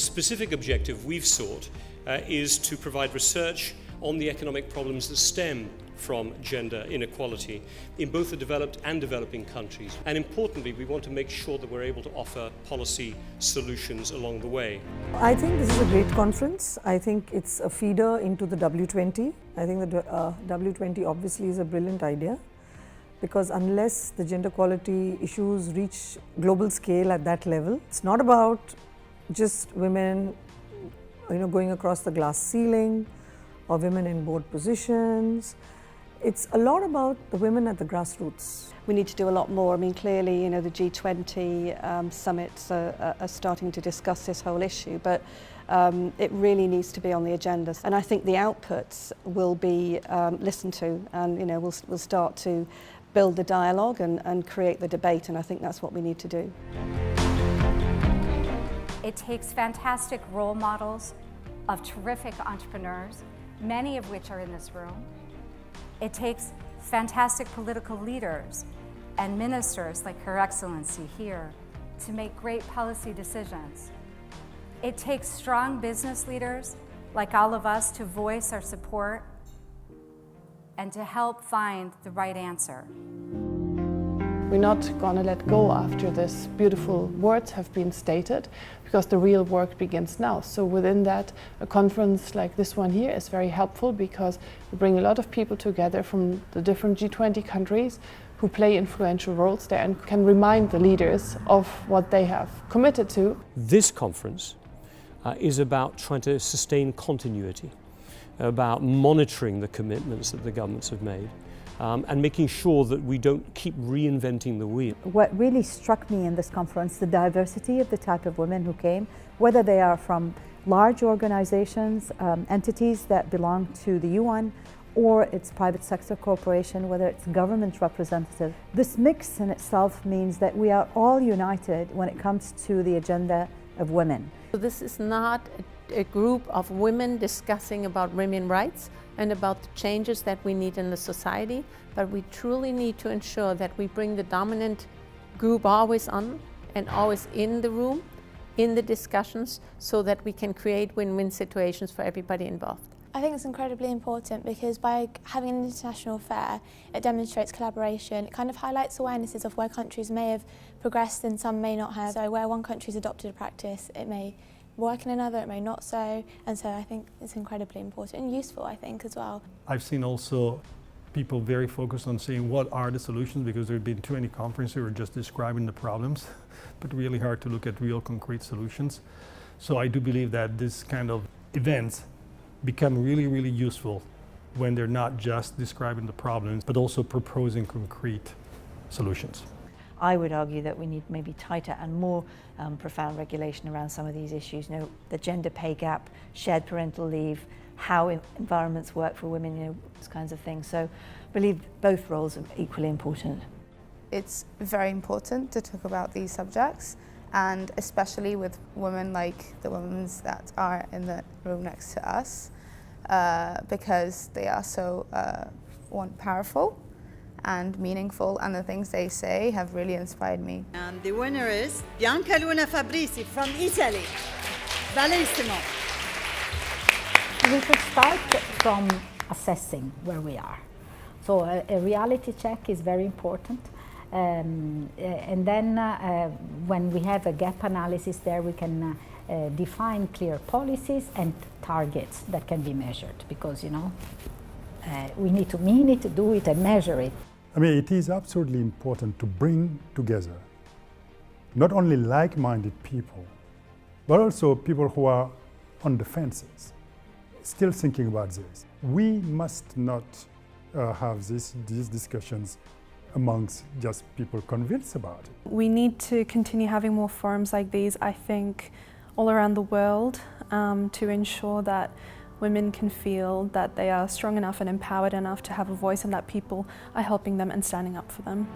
specific objective we've sought is to provide research on the economic problems that stem from gender inequality in both the developed and developing countries. And importantly, we want to make sure that we're able to offer policy solutions along the way. I think this is a great conference. I think it's a feeder into the W20. I think the W20 obviously is a brilliant idea, because unless the gender equality issues reach global scale at that level, it's not about just women going across the glass ceiling or women in board positions. It's a lot about the women at the grassroots. We need to do a lot more. I mean, clearly, the G20 summits are starting to discuss this whole issue, but it really needs to be on the agenda. And I think the outputs will be listened to, and we'll start to build the dialogue and create the debate, and I think that's what we need to do. It takes fantastic role models of terrific entrepreneurs, many of which are in this room. It takes fantastic political leaders and ministers like Her Excellency here to make great policy decisions. It takes strong business leaders like all of us to voice our support and to help find the right answer. We're not going to let go after this beautiful words have been stated, because the real work begins now. So within that, a conference like this one here is very helpful, because we bring a lot of people together from the different G20 countries who play influential roles there and can remind the leaders of what they have committed to. This conference is about trying to sustain continuity, about monitoring the commitments that the governments have made, and making sure that we don't keep reinventing the wheel. What really struck me in this conference, the diversity of the type of women who came, whether they are from large organizations, entities that belong to the UN, or it's private sector corporation, whether it's government representative. This mix in itself means that we are all united when it comes to the agenda of women. So this is not a group of women discussing about women's rights and about the changes that we need in the society, but we truly need to ensure that we bring the dominant group always on and always in the room, in the discussions, so that we can create win-win situations for everybody involved. I think it's incredibly important, because by having an international fair, it demonstrates collaboration. It kind of highlights awarenesses of where countries may have progressed and some may not have. So where one country's adopted a practice, it may work in another, it may not so. And so I think it's incredibly important and useful, I think, as well. I've seen also people very focused on saying what are the solutions, because there have been too many conferences who are just describing the problems, but really hard to look at real concrete solutions. So I do believe that this kind of events become really, really useful when they're not just describing the problems, but also proposing concrete solutions. I would argue that we need maybe tighter and more profound regulation around some of these issues. The gender pay gap, shared parental leave, how environments work for women, those kinds of things. So I believe both roles are equally important. It's very important to talk about these subjects, and especially with women like the women that are in the room next to us, because they are so powerful and meaningful, and the things they say have really inspired me. And the winner is Bianca Luna Fabrizi from Italy. Bellissimo. We should start from assessing where we are. So a reality check is very important. And then when we have a gap analysis there, we can define clear policies and targets that can be measured, because we need to mean it, do it and measure it. I mean, it is absolutely important to bring together not only like-minded people, but also people who are on the fences, still thinking about this. We must not have these discussions amongst just people convinced about it. We need to continue having more forums like these, I think, all around the world, to ensure that women can feel that they are strong enough and empowered enough to have a voice, and that people are helping them and standing up for them.